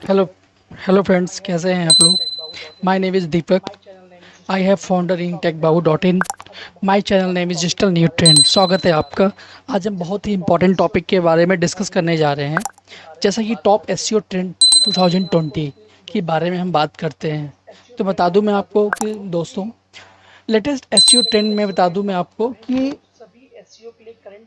Hello hello friends, कैसे हैं आप लोग। My name is Deepak. I have founder in techbabu.in। My channel name is digital new trend. स्वागत है आपका। आज हम बहुत ही इंपॉर्टेंट टॉपिक के बारे में डिस्कस करने जा रहे हैं, जैसा कि टॉप एसईओ ट्रेंड 2020 के बारे में हम बात करते हैं। तो बता दूं मैं आपको कि दोस्तों, लेटेस्ट एसईओ ट्रेंड में बता दूं मैं आपको कि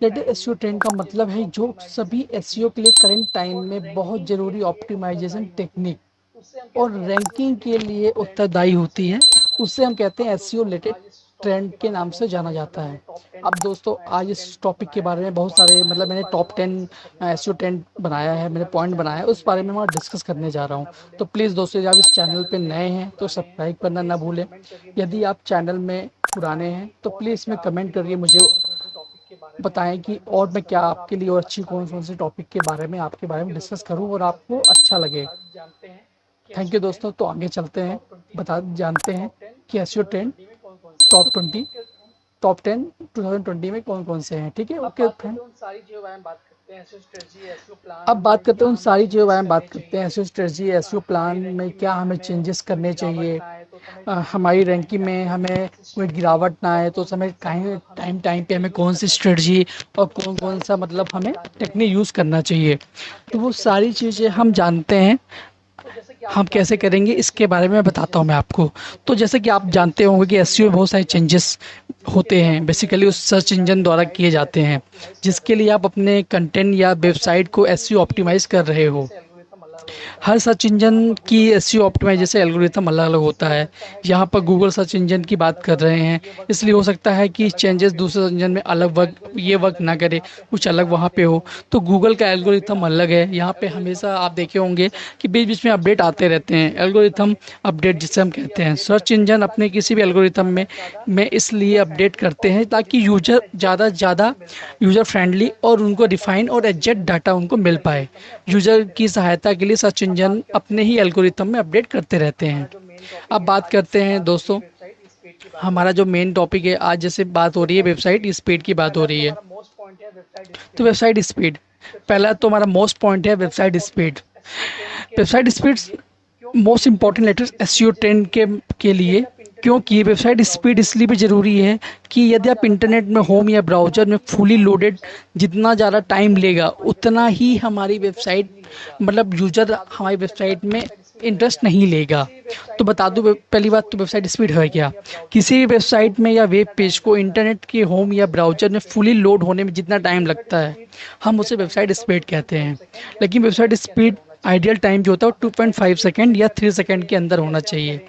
लेटेस्ट एसईओ ट्रेंड का मतलब है जो सभी एसईओ के लिए करंट टाइम में बहुत ज़रूरी ऑप्टिमाइजेशन टेक्निक और रैंकिंग के लिए उत्तरदायी होती है। उससे हम कहते हैं एसईओ लेटेस्ट ट्रेंड के नाम से जाना जाता है। अब दोस्तों, आज इस टॉपिक के बारे में बहुत सारे मैंने टॉप 10 एसईओ ट्रेंड बनाया है, मैंने पॉइंट बनाया है, उस बारे में मैं डिस्कस करने जा रहा हूँ। तो प्लीज़ दोस्तों, जब आप इस चैनल पे नए हैं तो सब्सक्राइब करना ना भूलें। यदि आप चैनल में पुराने हैं तो प्लीज़ इसमें कमेंट करिए, मुझे बताएं कि और मैं क्या आपके लिए और अच्छी कौन कौन से टॉपिक के बारे में आपके बारे में डिस्कस करूं और आपको अच्छा लगे। थैंक यू दोस्तों। तो आगे चलते हैं, बता जानते हैं कि एसईओ ट्रेंड टॉप 10 2020 में कौन कौन से हैं। ठीक है, ओके फ्रेंड। अब बात करते हैं उन सारी चीज़ों के बारे में बात करते हैं, एसईओ स्ट्रेटजी, एसईओ प्लान में क्या हमें चेंजेस करने चाहिए। हमारी रैंकिंग में हमें कोई गिरावट ना आए तो समय कहीं टाइम टाइम पे हमें कौन सी स्ट्रेटजी और कौन कौन सा हमें टेक्निक यूज़ करना चाहिए। तो वो सारी चीज़ें हम जानते हैं। हम कैसे करेंगे इसके बारे में बताता हूँ मैं आपको। तो जैसे कि आप जानते होंगे कि एसईओ में बहुत सारे चेंजेस होते हैं, बेसिकली उस सर्च इंजन द्वारा किए जाते हैं, जिसके लिए आप अपने कंटेंट या वेबसाइट को एसईओ ऑप्टिमाइज कर रहे हो। हर सर्च इंजन की एसईओ ऑप्टिमाइजेशन एल्गोरिथम अलग अलग होता है। यहाँ पर गूगल सर्च इंजन की बात कर रहे हैं, इसलिए हो सकता है कि चेंजेस दूसरे सर्च इंजन में अलग वर्क ना करे, कुछ अलग वहाँ पे हो। तो गूगल का एल्गोरिथम अलग है। यहाँ पे हमेशा आप देखे होंगे कि बीच बीच में अपडेट आते रहते हैं, एल्गोरिथम अपडेट जिसे हम कहते हैं। सर्च इंजन अपने किसी भी एल्गोरिथम में इसलिए अपडेट करते हैं ताकि यूजर ज़्यादा से ज़्यादा यूजर फ्रेंडली और उनको रिफाइन और एग्जैक्ट डाटा उनको मिल पाए। यूजर की सहायता के लिए सर्च इंजन अपने ही एल्गोरिथम में अपडेट करते रहते हैं। अब बात करते हैं दोस्तों, हमारा जो मेन टॉपिक है आज, जैसे बात हो रही है वेबसाइट स्पीड की बात हो रही है। तो वेबसाइट स्पीड, पहला तो हमारा मोस्ट पॉइंट है website speed. Website speed most important later SEO trend के लिए, क्योंकि वेबसाइट स्पीड इसलिए भी ज़रूरी है कि यदि आप इंटरनेट में होम या ब्राउज़र में फुली लोडेड, जितना ज़्यादा टाइम लेगा उतना ही हमारी वेबसाइट यूज़र हमारी वेबसाइट में इंटरेस्ट नहीं लेगा। तो बता दूं, पहली बात तो वेबसाइट स्पीड है क्या। किसी भी वेबसाइट में या वेब पेज को इंटरनेट के होम या ब्राउज़र में फुली लोड होने में जितना टाइम लगता है, हम उसे वेबसाइट स्पीड कहते हैं। लेकिन वेबसाइट स्पीड आइडियल टाइम जो होता है वो 2.5 सेकेंड या 3 सेकेंड के अंदर होना चाहिए।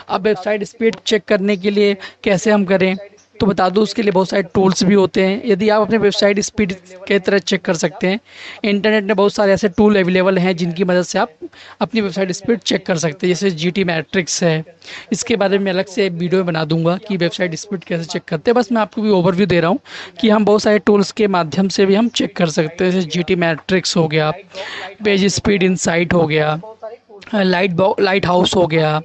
अब वेबसाइट स्पीड चेक करने के लिए कैसे हम करें, तो बता दूं उसके लिए बहुत सारे टूल्स भी होते हैं। यदि आप अपने वेबसाइट स्पीड के तरह चेक कर सकते हैं, इंटरनेट में बहुत सारे ऐसे टूल अवेलेबल हैं जिनकी मदद से आप अपनी वेबसाइट स्पीड चेक कर सकते हैं, जैसे जीटी मैट्रिक्स है। इसके बारे में अलग से वीडियो बना दूंगा कि वेबसाइट स्पीड कैसे चेक करते हैं। बस मैं आपको भी ओवरव्यू दे रहा हूँ कि हम बहुत सारे टूल्स के माध्यम से भी हम चेक कर सकते हैं, जैसे जीटी मैट्रिक्स हो गया, पेज स्पीड इंसाइट हो गया, लाइट हाउस हो गया।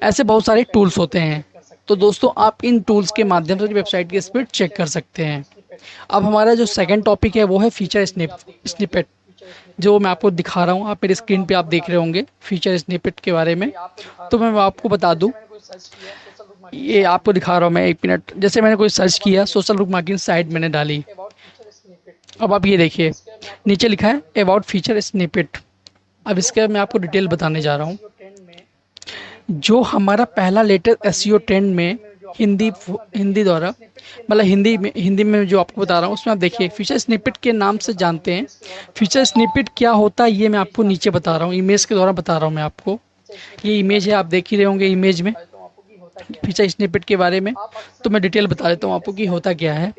ऐसे बहुत सारे टूल्स होते हैं। तो दोस्तों, आप इन टूल्स के माध्यम से वेबसाइट की स्पीड चेक कर सकते हैं। अब हमारा जो सेकंड टॉपिक है वो है फीचर स्निपेट, जो मैं आपको दिखा रहा हूँ। आप मेरी स्क्रीन पे आप देख रहे होंगे फीचर स्निपेट के बारे में। तो मैं आपको बता दूं, ये आपको दिखा रहा हूँ मैं, 1 मिनट। जैसे मैंने कोई सर्च किया, सोशल बुक मार्केटिंग साइट मैंने डाली। अब आप ये देखिए, नीचे लिखा है अबाउट फीचर स्निपेट। अब इसके मैं आपको डिटेल बताने जा रहा हूँ। जो हमारा पहला लेटेस्ट एसईओ ट्रेंड में हिंदी हिंदी द्वारा हिंदी में जो आपको बता रहा हूँ, उसमें आप देखिए फीचर स्निपेट के नाम से जानते हैं। फीचर स्निपेट क्या होता है ये मैं आपको नीचे बता रहा हूँ, इमेज के द्वारा बता रहा हूँ मैं आपको। ये इमेज है, आप देख ही रहे होंगे इमेज में फीचर स्निपेट के बारे में। तो मैं डिटेल बता देता हूँ आपको कि होता क्या है।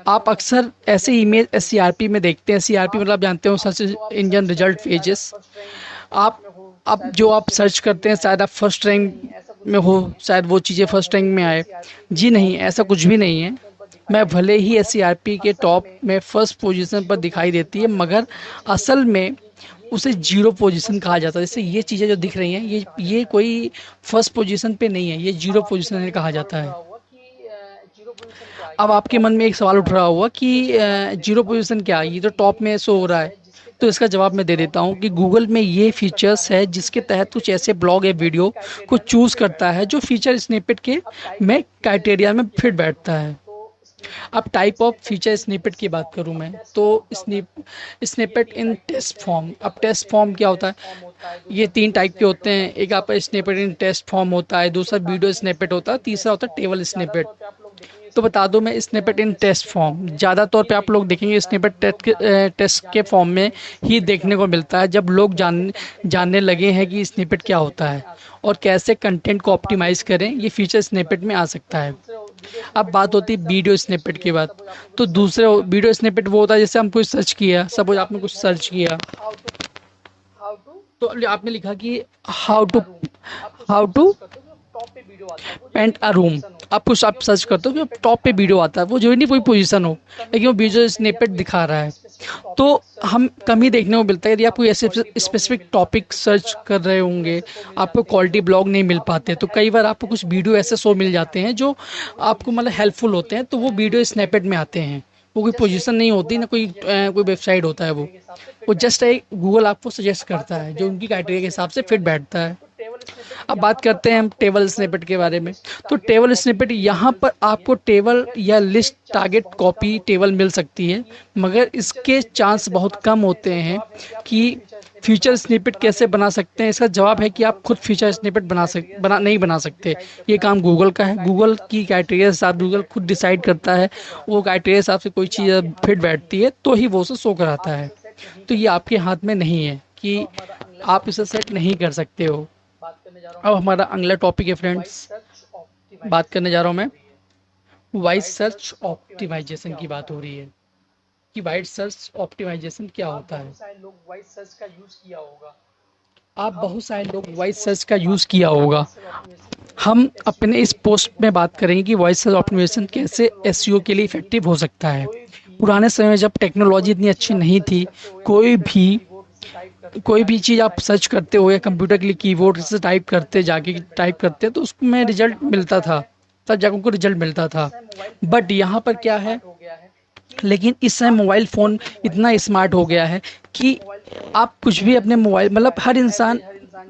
आप अक्सर ऐसे इमेज एससीआरपी में देखते हैं। एससीआरपी मतलब जानते हो, सर्च इंजन रिजल्ट पेजेस। आप अब जो आप सर्च करते हैं, शायद आप फर्स्ट रैंक में हो, शायद वो चीज़ें फर्स्ट रैंक में आए। जी नहीं, ऐसा कुछ भी नहीं है। मैं भले ही एससीआरपी के टॉप में फर्स्ट पोजीशन पर दिखाई देती है, मगर असल में उसे जीरो पोजीशन कहा जाता है। जैसे ये चीज़ें जो दिख रही हैं, ये कोई फर्स्ट पोजीशन पे नहीं है, ये जीरो पोजीशन कहा जाता है। अब आपके मन में एक सवाल उठ रहा होगा कि जीरो पोजीशन क्या है, ये तो टॉप में शो हो रहा है। तो इसका जवाब मैं दे देता हूँ कि गूगल में ये फीचर्स है जिसके तहत कुछ ऐसे ब्लॉग या वीडियो को चूज़ करता है जो फीचर स्निपेट के में क्राइटेरिया में फिट बैठता है। अब टाइप ऑफ फीचर स्निपेट की बात करूं मैं तो स्निपेट इन टेस्ट फॉर्म। अब टेस्ट फॉर्म क्या होता है, ये 3 टाइप के होते हैं। एक आपका स्निपेट इन टेस्ट फॉर्म होता है, दूसरा वीडियो स्निपेट होता है, तीसरा होता है टेबल स्निपेट। तो बता दो मैं स्निपेट इन टेस्ट फॉर्म ज़्यादा तौर पे आप लोग देखेंगे स्निपेट टेस्ट के फॉर्म में ही देखने को मिलता है, जब लोग जानने लगे हैं कि स्निपेट क्या होता है और कैसे कंटेंट को ऑप्टिमाइज़ करें, ये फीचर स्निपेट में आ सकता है। अब बात होती है वीडियो स्निपेट की बात, तो दूसरे वीडियो स्निपेट वो होता है जैसे हम कुछ सर्च किया, सपोज आपने कुछ सर्च किया तो आपने लिखा कि how to paint a room. आप कुछ आप सर्च करते हो कि टॉप पे वीडियो आता है, वो जो नहीं कोई पोजीशन हो लेकिन वो वीडियो स्निपेट दिखा रहा है, तो हम कम ही देखने को मिलता है। यदि आप कोई ऐसे स्पेसिफिक टॉपिक सर्च कर रहे होंगे, आपको क्वालिटी ब्लॉग नहीं मिल पाते, तो कई बार आपको कुछ वीडियो ऐसे शो मिल जाते हैं जो आपको मतलब हेल्पफुल होते हैं, तो वो वीडियो स्निपेट में आते हैं। वो कोई पोजीशन नहीं होती ना कोई वेबसाइट होता है, वो जस्ट एक गूगल आपको सजेस्ट करता है जो उनकी क्राइटेरिया के हिसाब से फिट बैठता है। अब बात करते हैं हम टेबल स्निपेट के बारे में। तो टेबल स्निपेट यहाँ पर आपको टेबल या लिस्ट टारगेट कॉपी टेबल मिल सकती है, मगर इसके चांस बहुत कम होते हैं कि फीचर स्निपेट कैसे बना सकते हैं। इसका जवाब है कि आप खुद फीचर स्निपेट नहीं बना सकते। ये काम गूगल का है, गूगल की क्राइटेरिया के साथ गूगल खुद डिसाइड करता है, वो क्राइटेरिया के हिसाब से कोई चीज़ फिट बैठती है तो ही वो उसे शो कराता है। तो ये आपके हाथ में नहीं है कि आप इसे सेट नहीं कर सकते हो। अब हमारा अगला टॉपिक है फ्रेंड्स, बात करने जा रहा हूँ मैं वॉइस सर्च ऑप्टिमाइजेशन की। बात हो रही है कि वॉइस सर्च ऑप्टिमाइजेशन क्या होता है। आप बहुत सारे लोग वॉइस सर्च का यूज़ किया होगा। हम अपने इस पोस्ट में बात करेंगे कि वॉइस सर्च ऑप्टिमाइजेशन कैसे एसईओ के लिए इफेक्टिव हो सकता है। पुराने समय में जब टेक्नोलॉजी इतनी अच्छी नहीं थी, कोई भी चीज़ आप सर्च करते हो या कंप्यूटर के लिए कीबोर्ड से टाइप करते तो उसमें रिजल्ट मिलता था, तब जाकर उनको रिजल्ट मिलता था। बट यहाँ पर क्या है, लेकिन इस समय मोबाइल फ़ोन इतना स्मार्ट हो गया है कि आप कुछ भी अपने मोबाइल मतलब हर इंसान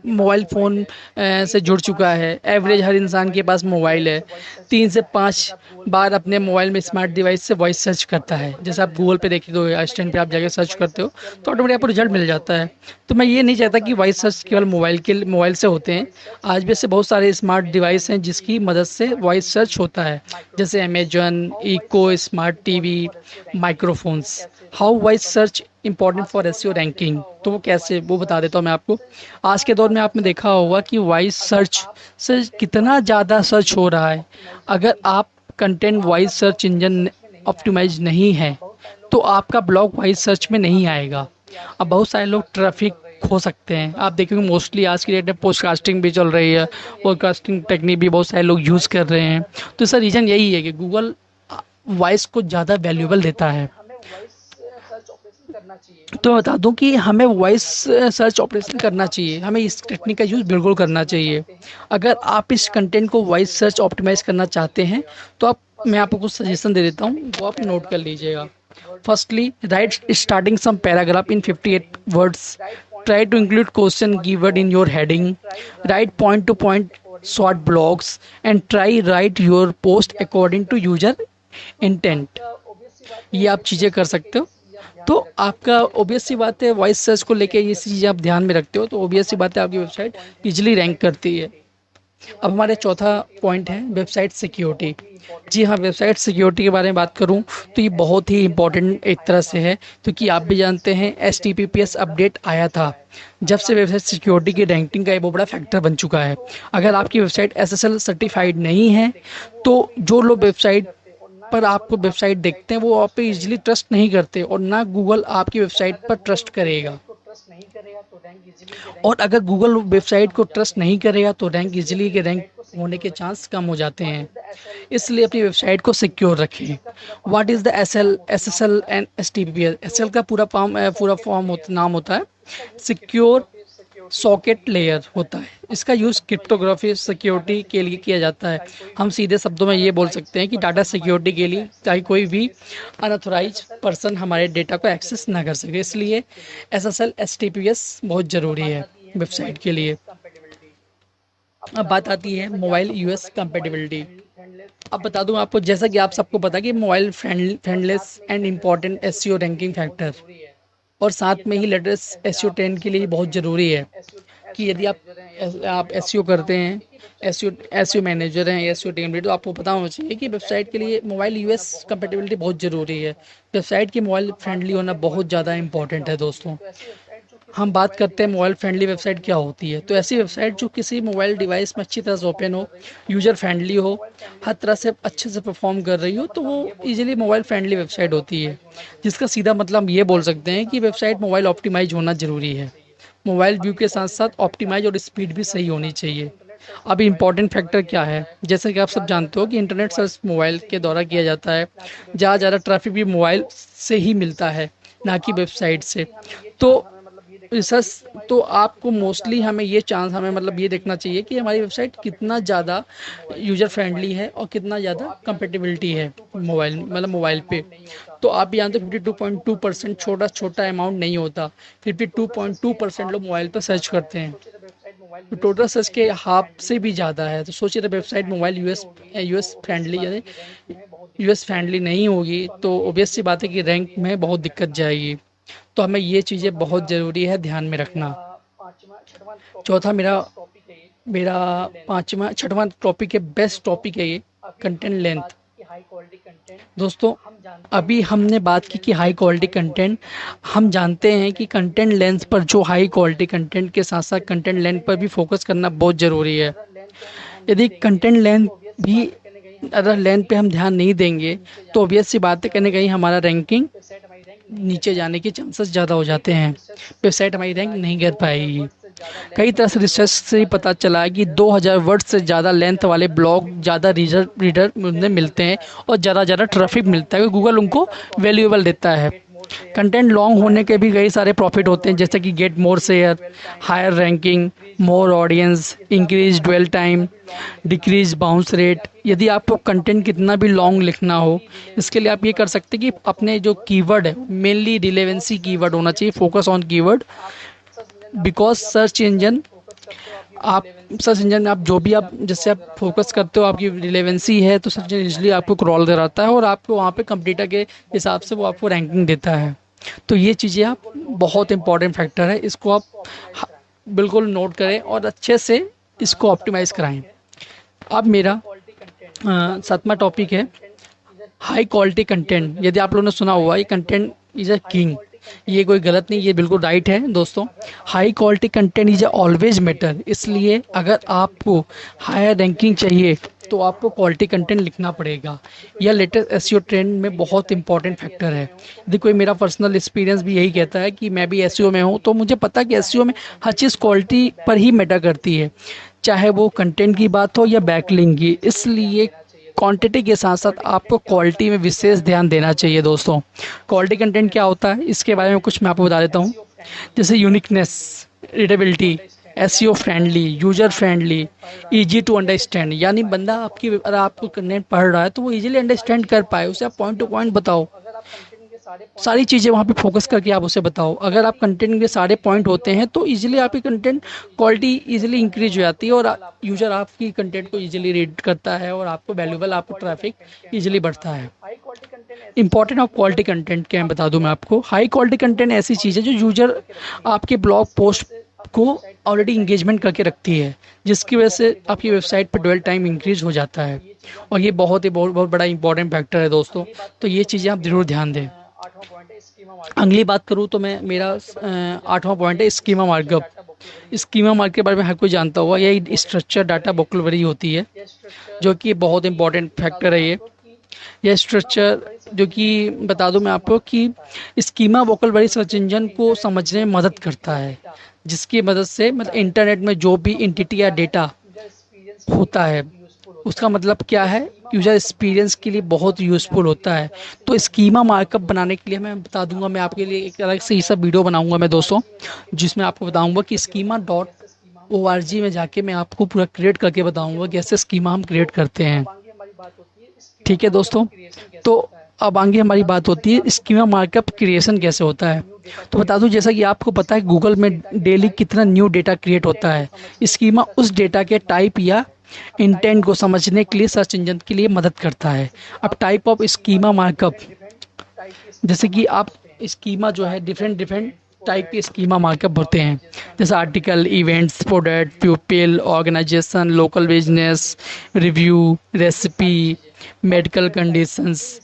मोबाइल फ़ोन से जुड़ चुका है। एवरेज हर इंसान के पास मोबाइल है, 3 से 5 बार अपने मोबाइल में स्मार्ट डिवाइस से वॉइस सर्च करता है। जैसे आप गूगल पे देखिए तो असिस्टेंट पे आप जाके सर्च करते हो तो ऑटोमेटिक आपको रिजल्ट मिल जाता है। तो मैं ये नहीं चाहता कि वॉइस सर्च केवल मोबाइल से होते हैं। आज भी ऐसे बहुत सारे स्मार्ट डिवाइस हैं जिसकी मदद से वॉइस सर्च होता है, जैसे Amazon, Echo, smart TV, microphones. How voice search important for SEO ranking, तो वो कैसे, वो बता देता हूँ मैं आपको। आज के दौर में आपने देखा होगा कि वॉइस सर्च से कितना ज़्यादा सर्च हो रहा है। अगर आप content voice search engine optimise नहीं है तो आपका ब्लॉग वॉइस सर्च में नहीं आएगा। अब बहुत सारे लोग ट्रैफिक हो सकते हैं, आप देखेंगे मोस्टली आज की डेट में पॉडकास्टिंग भी चल रही है, पॉडकास्टिंग टेक्निक भी बहुत सारे लोग यूज़ कर रहे हैं। तो इसका रीज़न यही है कि गूगल वॉइस को ज़्यादा वैल्यूएबल देता है। तो बता दूं कि हमें वॉइस सर्च ऑपरेशन करना चाहिए, हमें इस टेक्निक का यूज़ बिल्कुल करना चाहिए। अगर आप इस कंटेंट को वॉइस सर्च ऑप्टिमाइज़ करना चाहते हैं तो मैं आपको कुछ सजेशन दे देता हूँ, वो आप नोट कर लीजिएगा। Firstly, write starting some paragraph in 58 words. Try to include question keyword in your heading. Write point to point short blogs and try write your post according to user intent. ये आप चीज़ें कर सकते हो। तो आपका ऑब्वियस सी बात है, वॉइस सर्च को लेके ये चीज़ें आप ध्यान में रखते हो तो ऑब्वियस सी बात है आपकी वेबसाइट इजीली रैंक करती है। अब हमारे चौथा पॉइंट है वेबसाइट सिक्योरिटी। जी हाँ, वेबसाइट सिक्योरिटी के बारे में बात करूं तो ये बहुत ही इंपॉर्टेंट एक तरह से है, क्योंकि आप भी जानते हैं HTTPS अपडेट आया था, जब से वेबसाइट सिक्योरिटी की रैंकिंग का एक बहुत बड़ा फैक्टर बन चुका है। अगर आपकी वेबसाइट SSL सर्टिफाइड नहीं है तो जो लोग वेबसाइट पर आपको वेबसाइट देखते हैं वो आप पे इजीली ट्रस्ट नहीं करते और ना गूगल आपकी वेबसाइट पर ट्रस्ट करेगा। और अगर गूगल वेबसाइट को ट्रस्ट नहीं करेगा तो रैंक होने के चांस कम हो जाते हैं। इसलिए अपनी वेबसाइट को सिक्योर रखें। What is the SSL and HTTPS? SSL का पूरा फॉर्म नाम होता है सिक्योर सॉकेट लेयर होता है। इसका यूज़ क्रिप्टोग्राफी सिक्योरिटी के लिए किया जाता है। हम सीधे शब्दों में ये बोल सकते हैं कि डाटा सिक्योरिटी के लिए चाहे कोई भी अनऑथराइज पर्सन हमारे डेटा को एक्सेस ना कर सके, इसलिए SSL HTTPS बहुत ज़रूरी है वेबसाइट के लिए। अब बात आती है मोबाइल यूएस कंपेटिबिलिटी। अब बता दूं आपको, जैसा कि आप सबको पता है कि mobile friendliness and important SEO ranking factor, और साथ में ही लेटेस्ट एसईओ ट्रेंड के लिए बहुत ज़रूरी है कि यदि आप एसईओ करते हैं, एसईओ मैनेजर हैं, एसईओ टीम लीड, तो आपको पता होना चाहिए कि वेबसाइट के लिए मोबाइल यूएस कंपेटिबिलिटी बहुत ज़रूरी है। वेबसाइट की मोबाइल फ्रेंडली होना बहुत ज़्यादा इंपॉर्टेंट है दोस्तों। हम बात करते हैं मोबाइल फ्रेंडली वेबसाइट क्या होती है, तो ऐसी वेबसाइट जो किसी मोबाइल डिवाइस में अच्छी तरह से ओपन हो, यूज़र फ्रेंडली हो, हर तरह से अच्छे से परफॉर्म कर रही हो, तो वो इजीली मोबाइल फ्रेंडली वेबसाइट होती है। जिसका सीधा मतलब ये बोल सकते हैं कि वेबसाइट मोबाइल ऑप्टिमाइज होना ज़रूरी है। मोबाइल व्यू के साथ साथ ऑप्टिमाइज और स्पीड भी सही होनी चाहिए। अब इम्पॉर्टेंट फैक्टर क्या है, जैसे कि आप सब जानते हो कि इंटरनेट सर्च मोबाइल के द्वारा किया जाता है। ज़्यादा ट्रैफिक भी मोबाइल से ही मिलता है, ना कि वेबसाइट से। तो रिसर्च तो आपको मोस्टली हमें ये चांस हमें मतलब ये देखना चाहिए कि हमारी वेबसाइट कितना ज़्यादा यूज़र फ्रेंडली है और कितना ज़्यादा कंपेटिबिलिटी है मोबाइल पे। तो आप भी जानते हो 52.2% छोटा अमाउंट नहीं होता, 52.2% लोग मोबाइल पर सर्च करते हैं, तो टोटल सर्च के हाफ से भी ज़्यादा है। तो सोचिए, वेबसाइट मोबाइल यूएस फ्रेंडली यानी यूएस फ्रेंडली नहीं होगी तो ऑब्वियस सी बात है कि रैंक में बहुत दिक्कत जाएगी। तो हमें ये चीज़ें बहुत ज़रूरी है ध्यान में रखना। चौथा मेरा मेरा पाँचवा छठवां टॉपिक है, बेस्ट टॉपिक है ये, कंटेंट लेंथ। दोस्तों, अभी हमने बात की कि हाई क्वालिटी कंटेंट, हम जानते हैं कि कंटेंट लेंथ पर, जो हाई क्वालिटी कंटेंट के साथ साथ कंटेंट लेंथ पर भी फोकस करना बहुत ज़रूरी है। यदि कंटेंट लेंथ भी अगर लेंथ पे हम ध्यान नहीं देंगे तो ऑब्वियस सी बात है कहीं ना कहीं हमारा रैंकिंग नीचे जाने के चांसेस ज़्यादा हो जाते हैं, वेबसाइट हमारी रैंक नहीं कर पाएगी। कई तरह से रिसर्च से ही पता चला है कि 2000 वर्ड से ज़्यादा लेंथ वाले ब्लॉग ज़्यादा रीडर उन्हें मिलते हैं और ज़्यादा ट्रैफिक मिलता है, गूगल उनको वैल्यूएबल देता है। कंटेंट लॉन्ग होने के भी कई सारे प्रॉफिट होते हैं, जैसे कि get more share, higher ranking, more audience, increase dwell time, decrease bounce rate. यदि आपको कंटेंट कितना भी लॉन्ग लिखना हो, इसके लिए आप ये कर सकते हैं कि अपने जो कीवर्ड है, मेनली रिलेवेंसी कीवर्ड होना चाहिए, focus on keyword, because search engine में आप जो भी आप जैसे आप फोकस करते हो, आपकी रिलेवेंसी है, तो सर्च इंजन इजली आपको क्रॉल कराता है और आपको वहाँ पे कंप्यूटर के हिसाब से वो आपको रैंकिंग देता है। तो ये चीज़ें आप बहुत इंपॉर्टेंट फैक्टर है, इसको आप बिल्कुल नोट करें और अच्छे से इसको ऑप्टिमाइज़ कराएं। अब मेरा सातवां टॉपिक है हाई क्वालिटी कंटेंट। यदि आप लोगों ने सुना हुआ, ये कंटेंट इज़ अ किंग, ये कोई गलत नहीं, ये बिल्कुल राइट है दोस्तों। High quality content is always matter, इसलिए अगर आपको हायर रैंकिंग चाहिए तो आपको क्वालिटी कंटेंट लिखना पड़ेगा। यह लेटेस्ट एसईओ ट्रेंड में बहुत इंपॉर्टेंट फैक्टर है। देखो, मेरा पर्सनल एक्सपीरियंस भी यही कहता है कि मैं भी एसईओ में हूँ, तो मुझे पता है कि एसईओ में हर चीज़ क्वालिटी पर ही मैटर करती है, चाहे वो कंटेंट की बात हो या बैकलिंक की। इसलिए क्वांटिटी के साथ साथ आपको क्वालिटी में विशेष ध्यान देना चाहिए दोस्तों। क्वालिटी कंटेंट क्या होता है, इसके बारे में कुछ मैं आपको बता देता हूँ। जैसे uniqueness, readability, SEO friendly, user friendly, easy to understand, यानी बंदा आपकी अगर आपको कंटेंट पढ़ रहा है तो वो इजीली अंडरस्टैंड कर पाए, उसे आप पॉइंट टू पॉइंट बताओ, सारी चीज़ें वहाँ पे फोकस करके आप उसे बताओ। अगर आप कंटेंट के सारे पॉइंट होते हैं तो इजीली आपकी कंटेंट क्वालिटी इजीली इंक्रीज हो जाती है और यूजर आपकी कंटेंट को इजीली रीड करता है और आपको वैल्यूएबल, आपको ट्रैफिक इजीली बढ़ता है। इंपॉर्टेंट ऑफ क्वालिटी कंटेंट क्या है बता दूं मैं आपको। हाई क्वालिटी कंटेंट ऐसी चीज़ है जो यूजर आपके ब्लॉग पोस्ट को ऑलरेडी इंगेजमेंट करके रखती है, जिसकी वजह से आपकी वेबसाइट पर ड्वेल टाइम इंक्रीज हो जाता है, और ये बहुत बड़ा इंपॉर्टेंट फैक्टर है दोस्तों। तो ये चीज़ें आप जरूर ध्यान दें। अगली बात करूँ तो मैं मेरा 8वां पॉइंट है स्कीमा मार्कअप। स्कीमा मार्क के बारे में हर कोई जानता होगा, यह स्ट्रक्चर डाटा वोकैबुलरी होती है, जो कि बहुत इंपॉर्टेंट फैक्टर है। यह स्ट्रक्चर जो कि बता दूं मैं आपको कि स्कीमा वोकैबुलरी सर्च इंजन को समझने में मदद करता है, जिसकी मदद से मतलब इंटरनेट में जो भी एंटिटी या डेटा होता है उसका मतलब क्या है, यूज़र एक्सपीरियंस के लिए बहुत यूज़फुल होता है। तो स्कीमा मार्कअप बनाने के लिए मैं बता दूंगा, मैं आपके लिए एक अलग से ही सब वीडियो बनाऊंगा मैं दोस्तों, जिसमें आपको बताऊंगा कि schema.org में जाके मैं आपको पूरा क्रिएट करके बताऊंगा कि ऐसे स्कीमा हम क्रिएट करते हैं। ठीक है दोस्तों, तो अब आगे हमारी बात होती है स्कीमा मार्कअप क्रिएशन कैसे होता है। तो बता दूं, जैसा कि आपको पता है गूगल में डेली कितना न्यू डेटा क्रिएट होता है। स्कीमा उस डेटा के टाइप या इंटेंट को समझने के लिए सर्च इंजन के लिए मदद करता है। अब टाइप ऑफ स्कीमा मार्कअप, जैसे कि आप स्कीमा जो है डिफरेंट डिफरेंट टाइप के स्कीमा मार्कअप होते हैं, जैसे article, events, product, pupil, organisation, local business, review, recipe, medical conditions,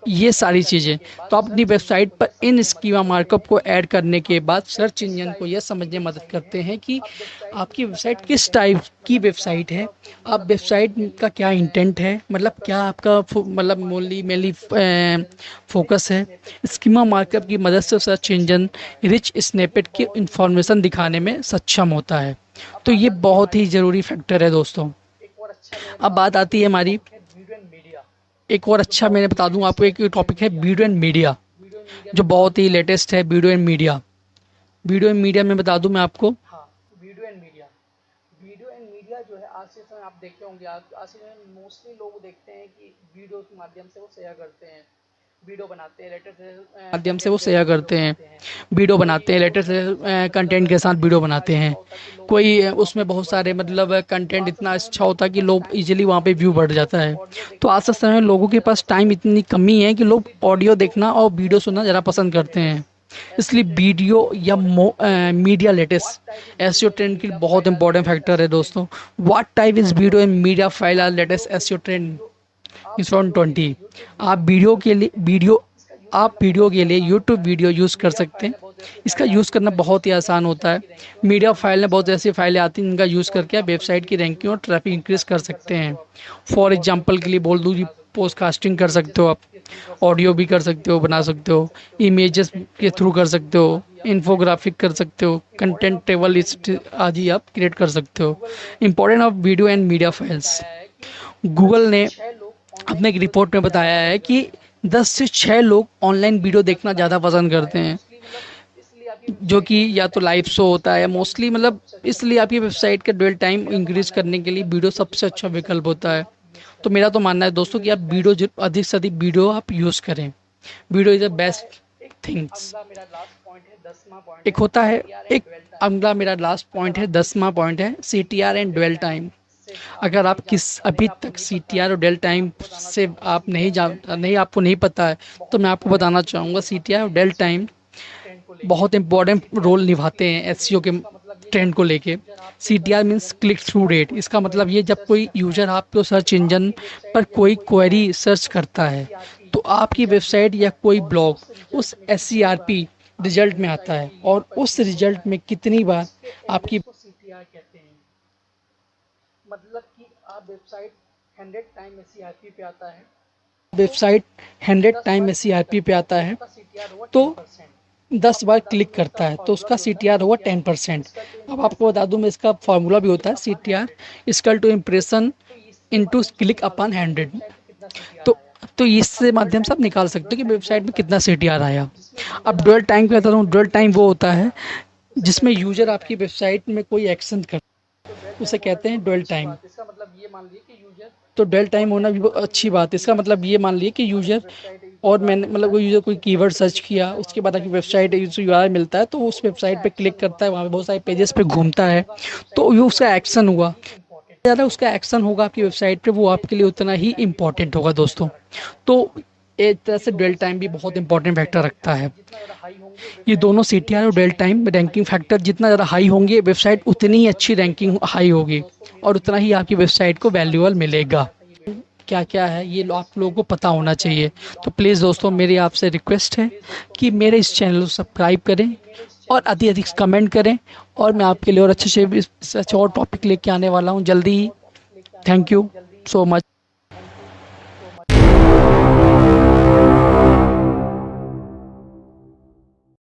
ये सारी चीज़ें। तो आप अपनी वेबसाइट पर इन स्कीमा मार्कअप को ऐड करने के बाद सर्च इंजन को यह समझने में मदद करते हैं कि आपकी वेबसाइट किस टाइप की वेबसाइट है, आप वेबसाइट का क्या इंटेंट है, मतलब क्या आपका मतलब मेनली फोकस है। स्कीमा मार्कअप की मदद से सर्च इंजन रिच स्निपेट की इंफॉर्मेशन दिखाने में सक्षम होता है। तो ये बहुत ही ज़रूरी फैक्टर है दोस्तों। अब बात आती है हमारी एक और अच्छा, मैं बता दूं आपको, एक टॉपिक है वीडियो एंड मीडिया, जो बहुत ही लेटेस्ट है। Video and media, video and media में बता दूं मैं आपको, हाँ, वीडियो एंड मीडिया जो है आज के समय आप देखते होंगे, आज के समय मोस्टली लोग देखते हैं कि वीडियो के माध्यम से वो शेयर करते हैं, वीडियो बनाते हैं, लेटर से माध्यम से वो शेयर करते हैं, वीडियो बनाते हैं, लेटर से कंटेंट के साथ वीडियो बनाते हैं। कोई उसमें बहुत सारे मतलब कंटेंट इतना अच्छा होता है कि लोग इजीली वहाँ पे व्यू बढ़ जाता है। तो आज के समय में लोगों के पास टाइम इतनी कमी है कि लोग ऑडियो देखना और वीडियो सुनना ज़्यादा पसंद करते हैं। इसलिए वीडियो या मीडिया लेटेस्ट एसईओ ट्रेंड की बहुत इंपॉर्टेंट फैक्टर है दोस्तों। What type is video and media file are latest SEO trend is on 20। आप वीडियो के लिए यूट्यूब वीडियो यूज़ कर सकते हैं। इसका यूज़ करना बहुत ही आसान होता है। मीडिया फाइल में बहुत ऐसी फाइलें आती हैं जिनका यूज़ करके आप वेबसाइट की रैंकिंग और ट्रैफिक इंक्रीज कर सकते हैं। फॉर एग्जांपल के लिए बोल दूँ, पोडकास्टिंग कर सकते हो आप, ऑडियो भी कर सकते हो, बना सकते हो, इमेजेस के थ्रू कर सकते हो, इन्फोग्राफिक कर सकते हो, कंटेंट टेबल लिस्ट आदि आप क्रिएट कर सकते हो। Important of video and media files, Google ने अपने एक रिपोर्ट में बताया है कि 10 से 6 लोग ऑनलाइन वीडियो देखना ज़्यादा पसंद करते हैं, जो कि या तो लाइव शो होता है या मोस्टली मतलब, इसलिए आपकी वेबसाइट का ड्वेल टाइम इंक्रीज करने के लिए वीडियो सबसे अच्छा विकल्प होता है। तो मेरा तो मानना है दोस्तों कि आप वीडियो अधिक से अधिक वीडियो आप यूज़ करें। Video is the best things. एक होता है, एक अगला मेरा लास्ट पॉइंट है, 10वां पॉइंट है CTR एंड ड्वेल टाइम। अगर आप अभी तक CTR और ड्वेल टाइम से आप नहीं आपको नहीं पता है, तो मैं आपको बताना चाहूँगा CTR और ड्वेल टाइम बहुत इंपॉर्टेंट रोल निभाते हैं एसईओ के ट्रेंड को लेके। CTR means click through rate. इसका मतलब ये, जब कोई यूजर आपको सर्च इंजन पर कोई क्वेरी सर्च करता है तो आपकी वेबसाइट या कोई ब्लॉग उस SERP रिजल्ट में आता है, और उस रिजल्ट में कितनी बार आपकी CTR कहते हैं, मतलब कि आप वेबसाइट 100 टाइम SERP पे आता है, वेबसाइट 100 टाइम SERP पे आता है तो 10 बार क्लिक करता है तो उसका CTR होगा 10%। अब आपको बता दूं, मैं इसका फार्मूला भी होता है CTR equal to impression into click upon 100। तो इससे माध्यम से आप निकाल सकते हो कि वेबसाइट में कितना CTR आया। अब ड्वेल टाइम कहता हूँ, ड्वेल टाइम वो होता है जिसमें यूजर आपकी वेबसाइट में कोई एक्शन कर, उसे कहते हैं ड्वेल टाइम। तो ड्वेल टाइम होना भी अच्छी बात है। इसका मतलब ये मान लीजिए कि यूजर, और मैंने मतलब कोई यूजर कोई कीवर्ड सर्च किया, उसके बाद आपकी वेबसाइट URL मिलता है तो उस वेबसाइट पे क्लिक करता है, वहाँ पे बहुत सारे पेजेस पे घूमता है, तो ये उसका एक्शन हुआ। ज़्यादा उसका एक्शन होगा आपकी वेबसाइट पे, वो आपके लिए उतना ही इम्पोर्टेंट होगा दोस्तों। तो एक तरह से ड्वेल टाइम भी बहुत इंपॉर्टेंट फैक्टर रखता है। ये दोनों CTR और ड्वेल टाइम रैंकिंग फैक्टर जितना ज़्यादा हाई होंगे, वेबसाइट उतनी ही अच्छी रैंकिंग हाई होगी और उतना ही आपकी वेबसाइट को वैल्यूएबल मिलेगा। क्या क्या है ये आप लोगों को पता होना चाहिए। तो प्लीज़ दोस्तों, मेरी आपसे रिक्वेस्ट है कि मेरे इस चैनल को सब्सक्राइब करें और अधिक अधिक कमेंट करें, और मैं आपके लिए और अच्छे से और टॉपिक लेके आने वाला हूँ जल्दी ही। Thank you so much.